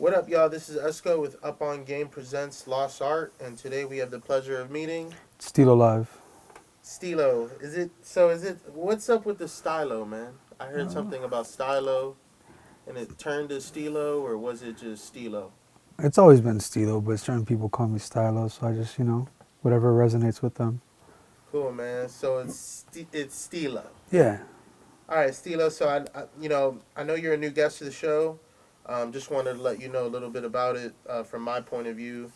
What up, y'all? This is Esco with Up On Game Presents Lost Art, and today we have the pleasure of meeting Stylo Live. Stylo. Is it? What's up with the Stylo, man? I heard something about Stylo, and it turned to Stylo, or was it just Stylo? It's always been Stylo, but certain people call me Stylo, so I just, whatever resonates with them. Cool, man. So it's Stylo. Yeah. All right, Stilo. So I know you're a new guest to the show. Just wanted to let you know a little bit about it from my point of view.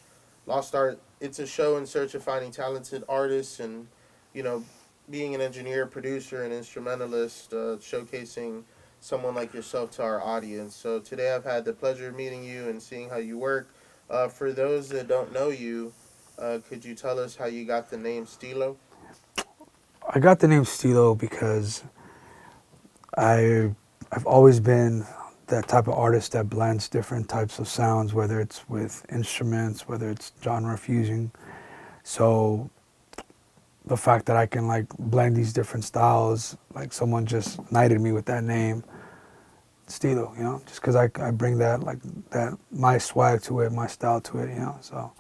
Lost Art. It's a show in search of finding talented artists and, you know, being an engineer, producer, and instrumentalist, showcasing someone like yourself to our audience. So today I've had the pleasure of meeting you and seeing how you work. For those that don't know you, could you tell us how you got the name Stilo? I got the name Stylo because I, I've always been that type of artist that blends different types of sounds, whether it's with instruments, whether it's genre fusion. So the fact that I can like blend these different styles, like someone just knighted me with that name, Stylo, just because I bring that my swag to it, my style to it. So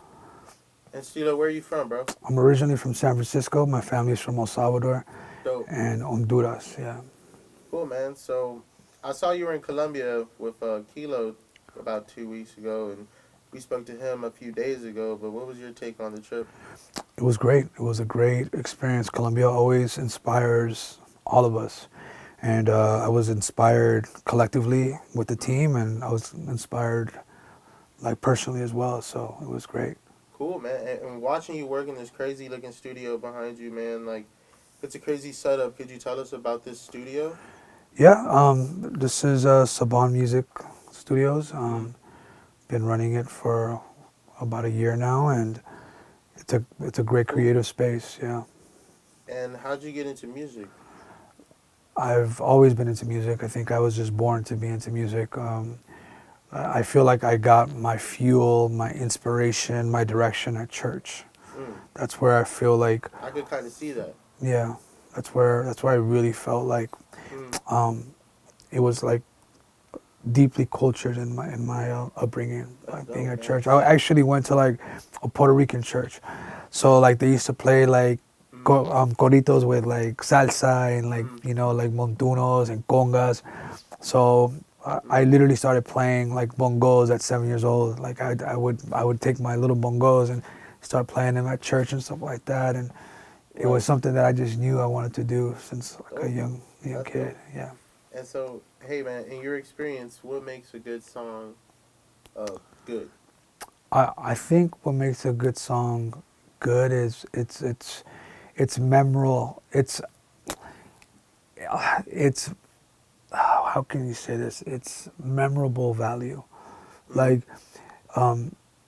And Stilo, where are you from, bro? I'm originally from San Francisco. My family's from El Salvador Dope. and Honduras. Yeah. Cool, man. So I saw you were in Colombia with Kilo about 2 weeks ago, and we spoke to him a few days ago. But what was your take on the trip? It was great. It was a great experience. Colombia always inspires all of us. And I was inspired collectively with the team, and I was inspired like personally as well. So it was great. Cool, man. And watching you work in this crazy looking studio behind you, man, like it's a crazy setup. Could you tell us about this studio? Yeah, this is Saban Music Studios. Mm. Been running it for about a year now, and it's a great Cool. creative space. Yeah. And how'd you get into music? I've always been into music. I think I was just born to be into music. I feel like I got my fuel, my inspiration, my direction at church. Mm. That's where I feel like, I could kind of see that. yeah, that's where I really felt like Mm. um, it was like deeply cultured in my upbringing, That's like being dope, at man. church. I actually went to like a Puerto Rican church, so like they used to play like Mm. corridos with like salsa and like Mm. like montunos and congas. So I Mm. literally started playing like bongos at 7 years old. Like I would take my little bongos and start playing them at church and stuff like that. And it was Right. something that I just knew I wanted to do since like a Dope. young That's kid. dope. Yeah. And so, hey, man, in your experience, what makes a good song good? I think what makes a good song good is it's memorable. It's how can you say this? It's memorable value. Mm. Like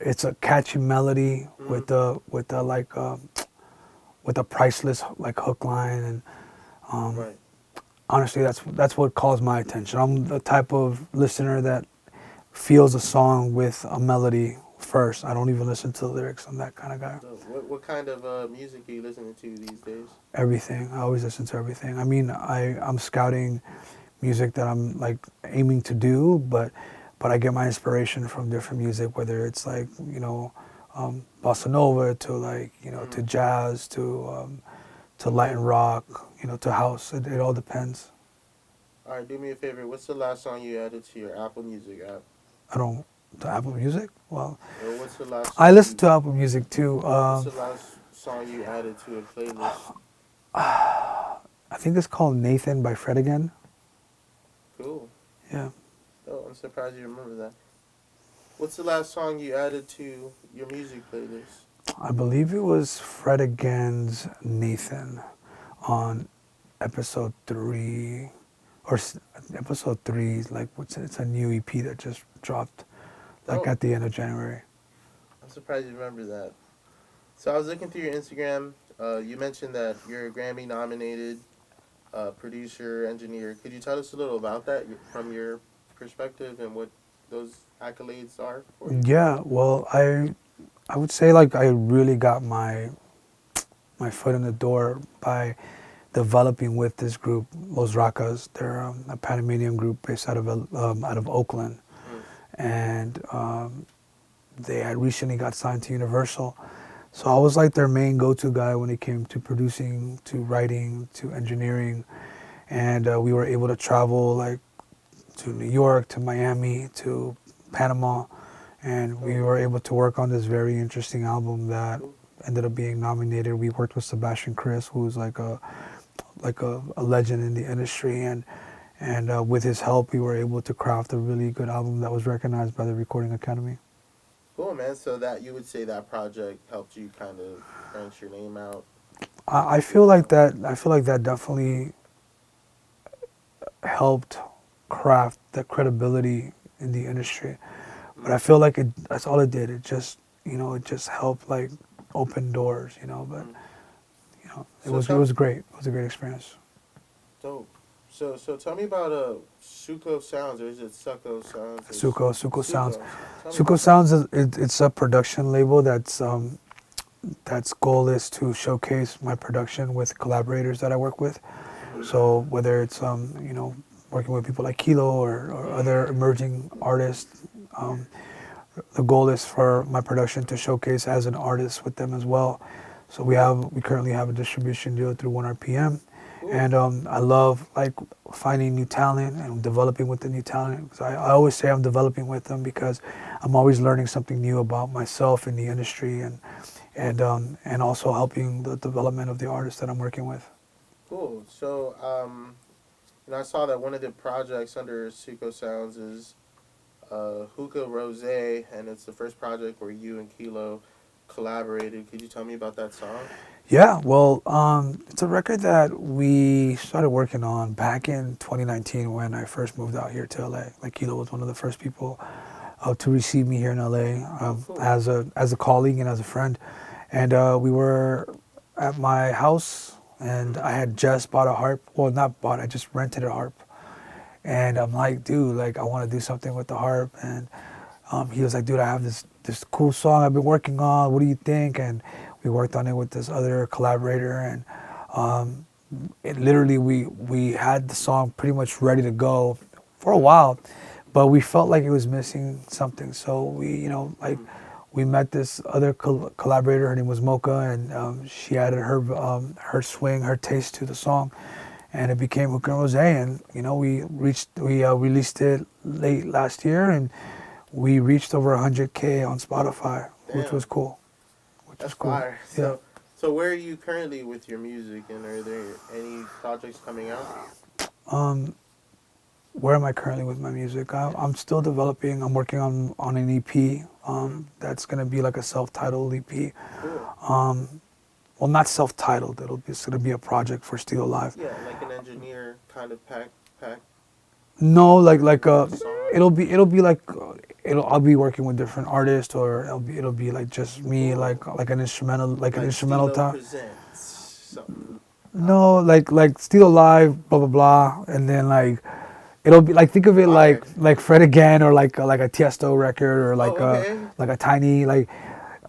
it's a catchy melody Mm. with a like with a priceless like hook line, and um, Right. honestly that's what calls my attention. I'm the type of listener that feels a song with a melody first. I don't even listen to the lyrics. I'm that kind of guy. So, what kind of music are you listening to these days? Everything. I always listen to everything. I mean, I'm scouting music that I'm like aiming to do, but I get my inspiration from different music, whether it's like bossa nova to like to Mm. jazz to Latin rock, to house. It all depends. All right, do me a favor. What's the last song you added to your Apple Music app? I don't to Apple Music. Well, Or what's the last I song listen you? to Apple Music too. What's the last song you added to a playlist? I think it's called Nathan by Fred again. Cool. Yeah. Oh, I'm surprised you remember that. What's the last song you added to your music playlist? I believe it was Fred again's Nathan on episode 3 or episode 3, like it's a new EP that just dropped like Oh, at the end of January. I'm surprised you remember that. So I was looking through your Instagram. You mentioned that you're a Grammy nominated producer, engineer. Could you tell us a little about that from your perspective and what those accolades are for you? Yeah, well, I would say like I really got my foot in the door by developing with this group, Los Racas. They're a Panamanian group based out of Oakland, Mm. and they had recently got signed to Universal. So I was like their main go-to guy when it came to producing, to writing, to engineering, and we were able to travel like to New York, to Miami, to Panama, and we were able to work on this very interesting album that ended up being nominated. We worked with Sebastian Chris, who's like a legend in the industry, and with his help, we were able to craft a really good album that was recognized by the Recording Academy. Cool, man. So that you would say that project helped you kind of branch your name out. I feel like that. I feel like that definitely helped craft the credibility in the industry. But I feel like that's all it did. It just, it just helped like open doors, but So it was great. It was a great experience. dope. So tell me about Suko Sounds, or is it Sucko Sounds? Suko Sounds. Tell me Suko about Sounds it's a production label that's goal is to showcase my production with collaborators that I work with. So whether it's working with people like Kilo or other emerging artists, the goal is for my production to showcase as an artist with them as well. So we currently have a distribution deal through 1RPM, and I love like finding new talent and developing with the new talent. 'Cause I always say I'm developing with them because I'm always learning something new about myself in the industry, and also helping the development of the artists that I'm working with. Cool. So I saw that one of the projects under Suko Sounds is Hookah Rose, and it's the first project where you and Kilo collaborated. Could you tell me about that song? Yeah, well, it's a record that we started working on back in 2019 when I first moved out here to LA. Like Kilo was one of the first people to receive me here in LA Cool. as a colleague and as a friend, and we were at my house, and I had just bought a harp. Well, not bought. I just rented a harp, and I'm like, dude, like I want to do something with the harp, and he was like, dude, I have this cool song I've been working on. What do you think? And we worked on it with this other collaborator, and it literally we had the song pretty much ready to go for a while, but we felt like it was missing something. So we met this other collaborator. Her name was Mocha, and she added her swing, her taste to the song, and it became Hookah Rose. And we released it late last year, and we reached over 100K on Spotify, which was cool. That's fire. Yeah. So where are you currently with your music, and are there any projects coming out? Where am I currently with my music? I'm still developing. I'm working on an EP. That's gonna be like a self-titled EP. Cool. Well, not self-titled. It's gonna be a project for Stylo Live. Yeah, like an engineer kind of pack. No, like Song. it'll be like I'll be working with different artists, or it'll be like just me, like an instrumental, like an instrumental Stylo time. presents something. No, like Stylo Live, blah blah blah, and then like it'll be like, think of it like Fred again, or like a Tiesto record, or like a Tiny, like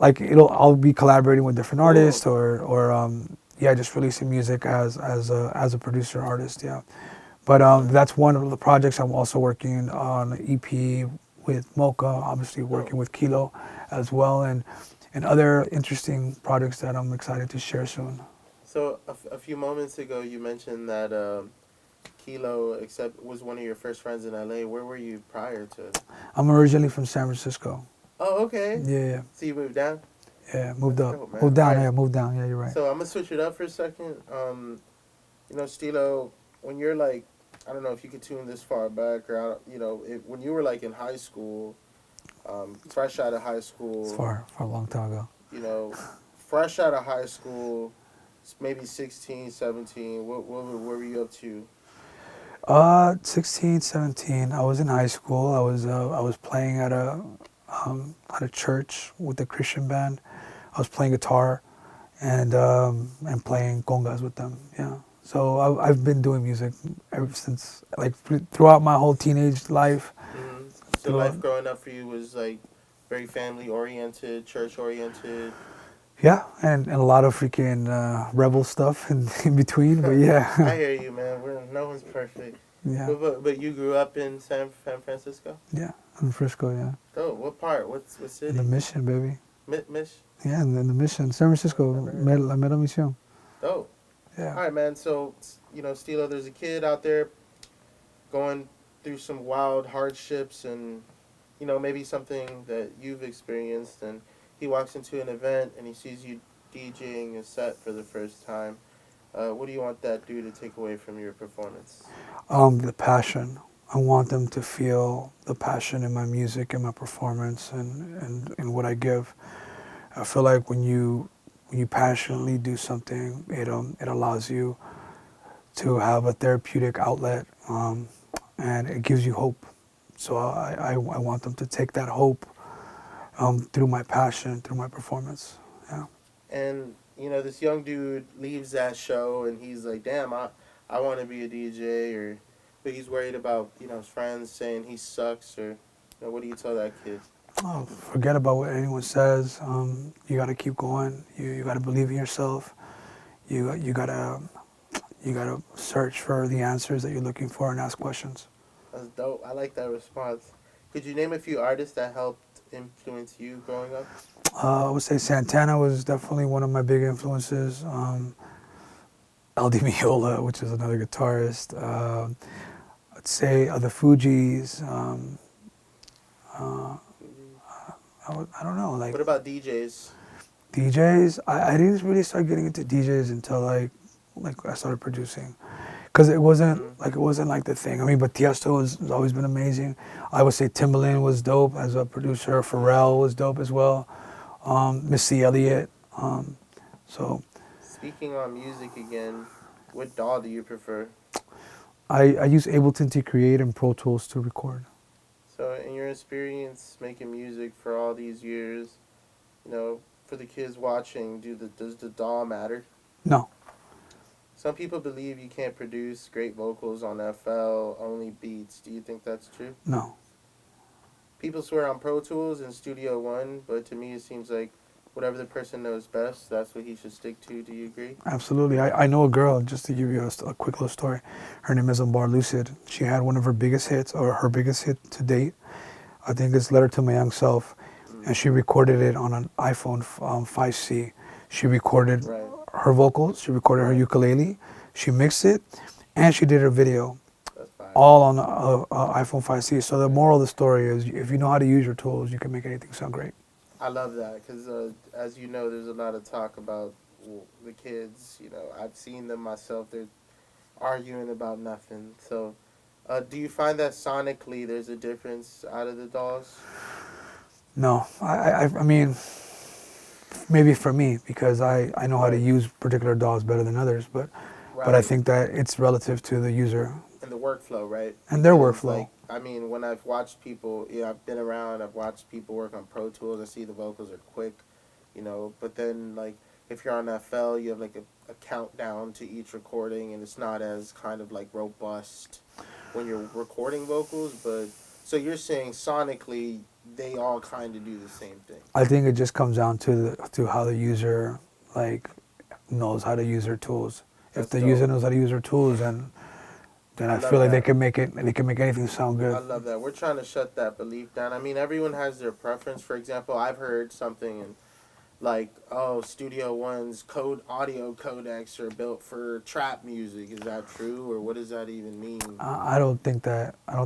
I'll be collaborating with different artists, or yeah, just releasing music as a producer artist, yeah. But that's one of the projects. I'm also working on an EP with Mocha, obviously working with Kilo as well, and other interesting projects that I'm excited to share soon. So a few moments ago, you mentioned that Kilo was one of your first friends in LA. Where were you prior to? I'm originally from San Francisco. Oh, okay. Yeah. So you moved down? Yeah, moved That's up. dope, man. Moved down, Alright. yeah, moved down. Yeah, you're right. So I'm gonna switch it up for a second. Stylo, when you're like, I don't know if you could tune this far back, or when you were like in high school, fresh out of high school. It's far a long time ago. Fresh out of high school, maybe 16, 17. What were you up to? 16, 17. I was in high school. I was playing at a church with a Christian band. I was playing guitar and playing congas with them. Yeah. So I've been doing music ever since, like throughout my whole teenage life. Mm-hmm. So life growing up for you was like very family oriented, church oriented. Yeah, and a lot of freaking rebel stuff in between, but yeah. I hear you, man. No one's perfect. Yeah, But you grew up in San Francisco? yeah, in Frisco, yeah, Oh, what part? What in the city? Mission, baby. Mish? Yeah, in the Mission, San Oh, Francisco, never heard of it. La Mera Misión. Oh, Yeah. all right, man. So, Stilo, there's a kid out there going through some wild hardships and, maybe something that you've experienced. And he walks into an event and he sees you DJing a set for the first time. What do you want that dude to take away from your performance? The passion. I want them to feel the passion in my music and my performance and what I give. I feel like when you passionately do something, it allows you to have a therapeutic outlet, and it gives you hope. So I want them to take that hope, through my passion, through my performance. Yeah. And this young dude leaves that show and he's like, damn, I want to be a DJ, or but he's worried about his friends saying he sucks, or what do you tell that kid? Oh, forget about what anyone says. You got to keep going. You got to believe in yourself. You gotta search for the answers that you're looking for and ask questions. That's dope. I like that response. Could you name a few artists that helped influence you growing up? I would say Santana was definitely one of my big influences. LD Miola, which is another guitarist. I'd say the Fugees. Uh, I don't know, like What about DJs? DJs. I didn't really start getting into DJs until like I started producing, because it wasn't like the thing. I mean, but Tiesto has always been amazing. I would say Timbaland was dope as a producer. Pharrell was dope as well. Missy Elliott. So Speaking on music again, what DAW do you prefer? I use Ableton to create and Pro Tools to record. So, in your experience making music for all these years, for the kids watching, does the DAW matter? No, Some people believe you can't produce great vocals on FL, only beats. Do you think that's true? no. People swear on Pro Tools and Studio One, but to me it seems like whatever the person knows best, that's what he should stick to. Do you agree? Absolutely. I know a girl, just to give you a quick little story. Her name is Ambar Lucid. She had one of her biggest hits, or her biggest hit to date. I think it's Letter to My Young Self. And she recorded it on an iPhone 5C. She recorded Right. her vocals, she recorded her ukulele, she mixed it, and she did her video, That's fine. all on the iPhone 5C. So the moral of the story is, if you know how to use your tools, you can make anything sound great. I love that because, as you know, there's a lot of talk about the kids. I've seen them myself. They're arguing about nothing. So, do you find that sonically there's a difference out of the dolls? No, I mean, maybe for me, because I know how to use particular DAWs better than others, but I Right. think that it's relative to the user And the workflow, right? and their Because, workflow. when I've watched people, I've been around, I've watched people work on Pro Tools. I see the vocals are quick, but then, if you're on FL, you have, a countdown to each recording, and it's not as kind of, robust when you're recording vocals. But, so you're saying sonically, they all kind of do the same thing. I think it just comes down to how the user knows how to use their tools. If That's the dope. user knows how to use their tools, then I I love feel like that. they can make anything sound good. I love that. We're trying to shut that belief down. I mean, everyone has their preference. For example, I've heard something and Studio One's audio codecs are built for trap music. Is that true, or what does that even mean? I don't think that. I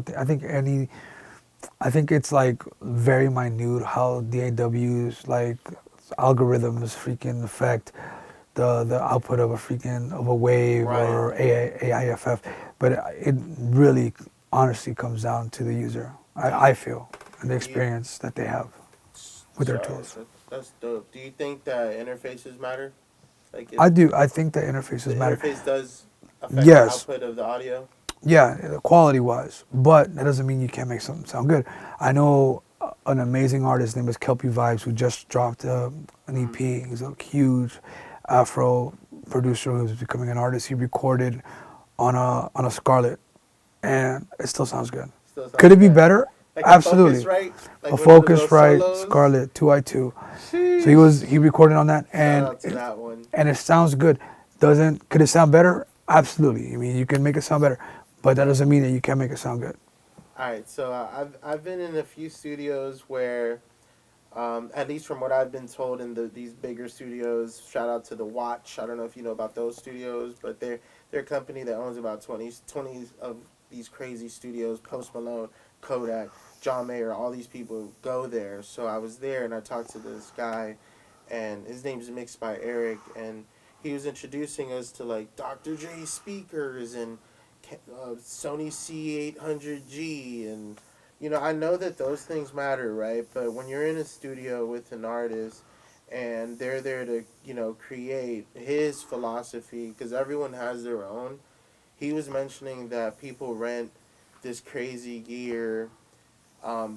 think it's very minute how DAW's algorithms freaking affect the output of a wave Right. or AIFF, but it really honestly comes down to the user. I feel, and the experience that they have with their Sorry, tools. That's dope. Do you think that interfaces matter? I do. I think that interfaces The matter. interface does affect Yes. the output of the audio. Yeah, quality wise, but that doesn't mean you can't make something sound good. I know an amazing artist named is Kelpie Vibes who just dropped an EP. He's a huge Afro producer who's becoming an artist. He recorded on a Scarlett, and it still sounds good. Still sounds Could it be good. better? Like Absolutely. A Focusrite? Like A one of those Focusrite solos? Scarlett 2i2. Sheesh. So he recorded on that, Shout and out to that one. and it sounds good. Could it sound better? Absolutely. I mean, you can make it sound better, but that doesn't mean that you can't make it sound good. All right, so I've been in a few studios where, at least from what I've been told, in these bigger studios. Shout out to the Watch. I don't know if you know about those studios, but they're a company that owns about 20 of these crazy studios. Post Malone, Kodak, John Mayer, all these people go there. So I was there and I talked to this guy, and his name's Mixed by Eric, and he was introducing us to like Dr. J speakers and Sony C800G, and I know that those things matter, right? But when you're in a studio with an artist and they're there to create his philosophy, because everyone has their own. He was mentioning that people rent this crazy gear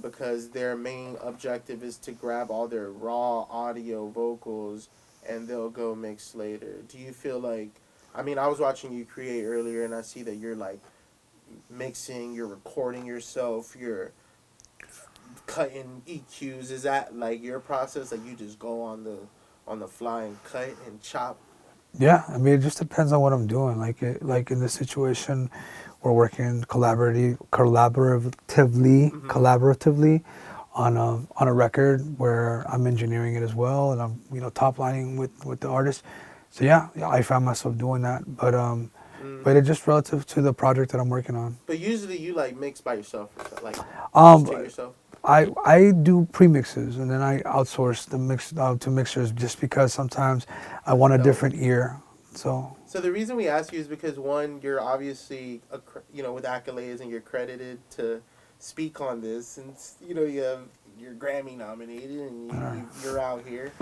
because their main objective is to grab all their raw audio vocals and they'll go mix later. Do you feel like, I mean, I was watching you create earlier and I see that you're like mixing, you're recording yourself, you're cutting EQs. Is that like your process? Like you just go on the fly and cut and chop? Yeah, I mean, it just depends on what I'm doing. Like in this situation, we're working Mm-hmm. collaboratively on a record where I'm engineering it as well, and I'm top lining with the artist. So yeah, I found myself doing that, but Mm-hmm. it's just relative to the project that I'm working on. But usually you like mix by yourself or something, like just to Um, yourself. I do premixes and then I outsource the mix to mixers just because sometimes I want a Dope. different ear. So So the reason we ask you is because one, you're obviously with accolades and you're credited to speak on this, and you have you're Grammy nominated and uh, you're out here,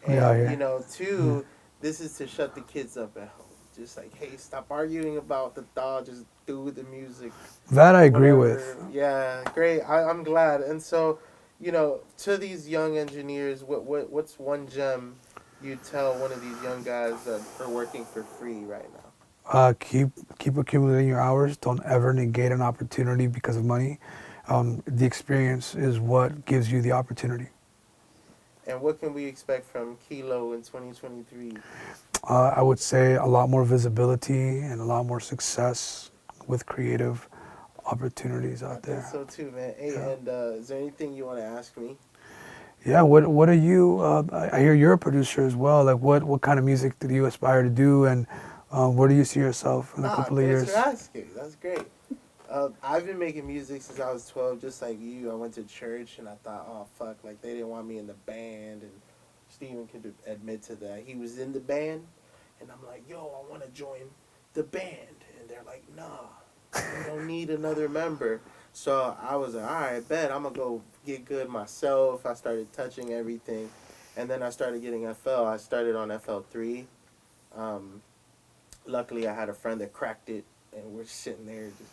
we out and here. Yeah, two, this is to shut the kids up at home. Just like, hey, stop arguing about the thought, just do the music, that I agree with. whatever. Yeah, great. I'm glad. And so, to these young engineers, what's one gem you tell one of these young guys that are working for free right now? Keep accumulating your hours. Don't ever negate an opportunity because of money. The experience is what gives you the opportunity. And what can we expect from Kilo in 2023? I would say a lot more visibility and a lot more success with creative opportunities I out think there. so too, man. Hey, Yeah. and is there anything you want to ask me? Yeah. What are you? I hear you're a producer as well. Like what kind of music do you aspire to do, and where do you see yourself in a Ah, couple of thanks for years? asking. That's great. I've been making music since I was 12, just like you. I went to church and I thought, oh, fuck, like they didn't want me in the band. And Steven could admit to that. He was in the band, and I'm like, yo, I want to join the band. And they're like, nah, we don't need another member. So I was like, all right, bet, I'm going to go get good myself. I started touching everything. And then I started getting FL. I started on FL3. Um, Luckily, I had a friend that cracked it, and we're sitting there just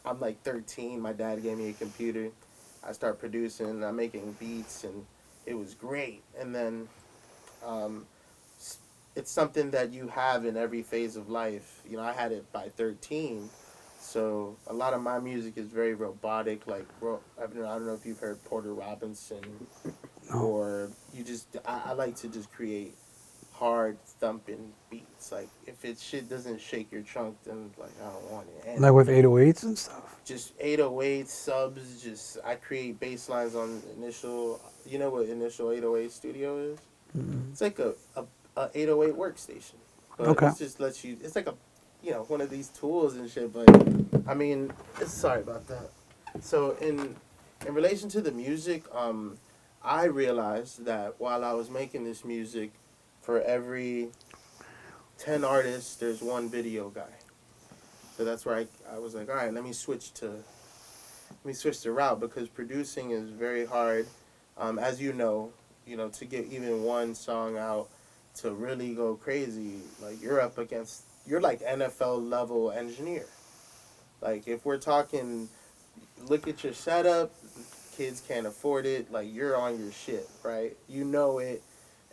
I'm like 13. My dad gave me a computer. I start producing. I'm making beats, and it was great. And then um, it's something that you have in every phase of life. I had it by 13. So a lot of my music is very robotic. Like, I don't know if you've heard Porter Robinson, No. or I like to just create hard thumping beats. Like, if it shit doesn't shake your trunk, then like I don't want it. And Like with 808s and stuff. just 808 subs. Just I create bass lines on initial. You know what initial 808 studio is? Mm. It's like a 808 workstation, but Okay. it just lets you. It's like a one of these tools and shit. But I mean, sorry about that. So in relation to the music, I realized that while I was making this music, for every 10 artists, there's one video guy. So that's where I was like, all right, let me switch the route, because producing is very hard. As to get even one song out to really go crazy, like you're like NFL level engineer. Like if we're talking, look at your setup, kids can't afford it. Like you're on your shit, right? You know it.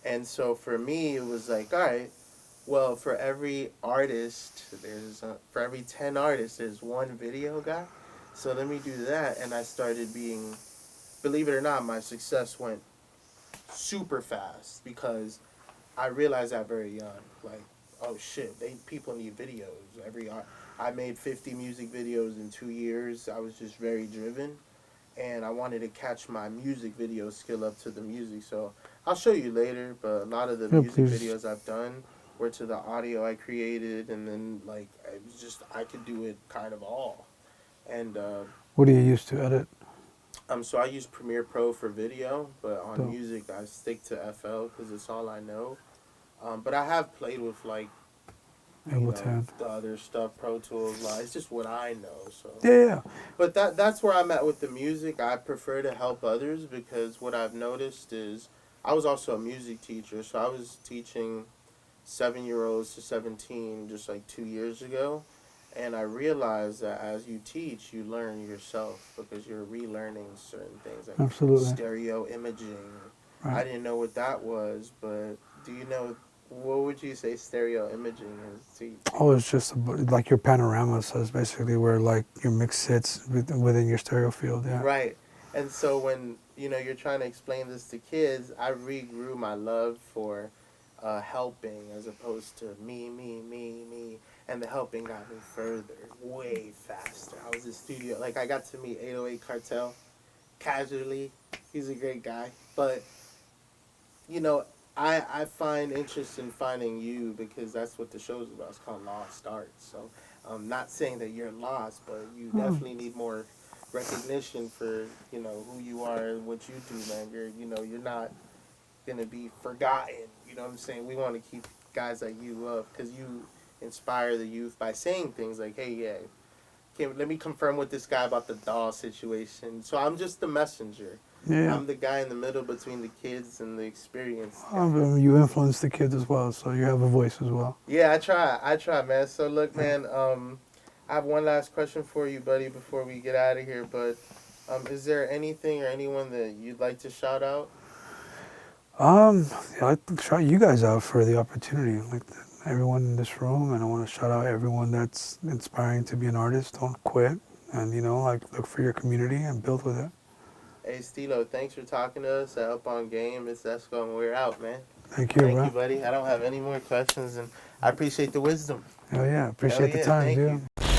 And so for me, it was like, all right, well, for every for every 10 artists, there's one video guy. So let me do that. And I started believe it or not, my success went super fast because I realized that very young. Like, oh shit, people need videos. I made 50 music videos in 2 years. I was just very driven, and I wanted to catch my music video skill up to the music. So I'll show you later, but a lot of the Yeah, music please. videos I've done were to the audio I created, and then like it was just I could do it kind of all. And What do you use to edit? so I use Premiere Pro for video, but on Dope. music I stick to FL because it's all I know. But I have played with like Ableton. the other stuff, Pro Tools. Like it's just what I know. So, Yeah, yeah. but that's where I'm at with the music. I prefer to help others because what I've noticed is I was also a music teacher, so I was teaching 7 year olds to 17 just like 2 years ago. And I realized that as you teach, you learn yourself because you're relearning certain things like Absolutely. stereo imaging. I Right. didn't know what that was, but do you know what would you say stereo imaging is to Oh, you? it's just like your panorama. So it's basically where like your mix sits within your stereo field. Yeah. Right. And so when you're trying to explain this to kids, I regrew my love for helping as opposed to me, and the helping got me further, way faster. I was in studio, like I got to meet 808 Cartel casually. He's a great guy, but you know, I find interest in finding you because that's what the show's about. It's called Lost Art. So I'm not saying that you're lost, but you Oh, definitely need more recognition for who you are and what you do, man. You're not gonna be forgotten. You know what I'm saying? We want to keep guys like you up because you inspire the youth by saying things like, "Hey, yeah, let me confirm with this guy about the doll situation." So I'm just the messenger. yeah, yeah. I'm the guy in the middle between the kids and the experienced But guys. you influence the kids as well, so you have a voice as well. Yeah, I try, man. So look, Yeah. man. I have one last question for you, buddy, before we get out of here. But is there anything or anyone that you'd like to shout out? Yeah, I'd like to shout you guys out for the opportunity. Like everyone in this room, and I want to shout out everyone that's inspiring to be an artist. Don't quit, and like look for your community and build with it. Hey, Stylo, thanks for talking to us at Up on Game. It's Esco, and we're out, man. Thank you, Thank you, bro. buddy. I don't have any more questions, and I appreciate the wisdom. Hell yeah, Hell appreciate the yeah, time, thank you. dude.